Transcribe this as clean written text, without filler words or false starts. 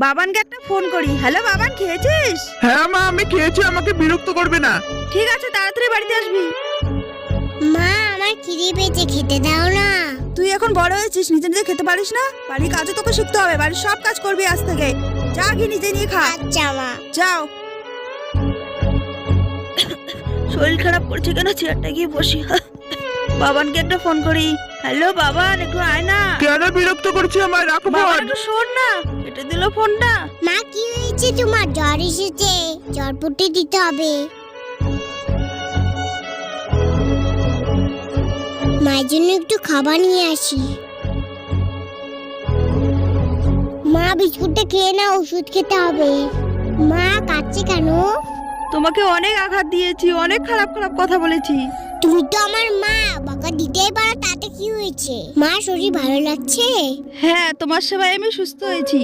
বাবানকে একটা ফোন করি। হ্যালো বাবান, খেয়েছিস? হ্যাঁ মা, আমি খেয়েছি, আমাকে বিরক্ত করবে না। ঠিক আছে, তাড়াতাড়ি বাড়িতে আসবি। মা, আমার খিদে পেয়েছে, খেতে দাও না। তুই এখন বড় হয়েছিস, নিজে নিজে খেতে পারিস না? বাড়ির কাজও তোকে শিখতে হবে, বাড়ির সব কাজ করবি আজ থেকে। যা গিয়ে নিজে নিয়ে খা। আচ্ছা মা। যাও। শরীর খারাপ করছে কেন, চেয়ারটা গিয়ে বসি। বাবানকে একটা ফোন করি। হ্যালো বাবান, একটু আয় না। কেন বিরক্ত করছি আমায়? রাখো বাবান ফোন। একটু শোন না, কেটে দিল ফোনটা। মা, কি হয়েছে তোমার? জ্বর এসেছে, জ্বর পুটি দিতে হবে। মায়ের জন্য একটু খাবার নিয়ে আসি। মা, বিস্কুটটা খেয়ে না, ওষুধ খেতে হবে। মা, কাঁদছে কেন? তোমাকে অনেক আঘাত দিয়েছি, অনেক খারাপ খারাপ কথা বলেছি। তুমি তো আমার মা, বকা দিতেই পারো, তাতে কি হয়েছে? মা, শরীর ভালো লাগছে? হ্যাঁ, তোমার সেবায় আমি সুস্থ হয়েছি।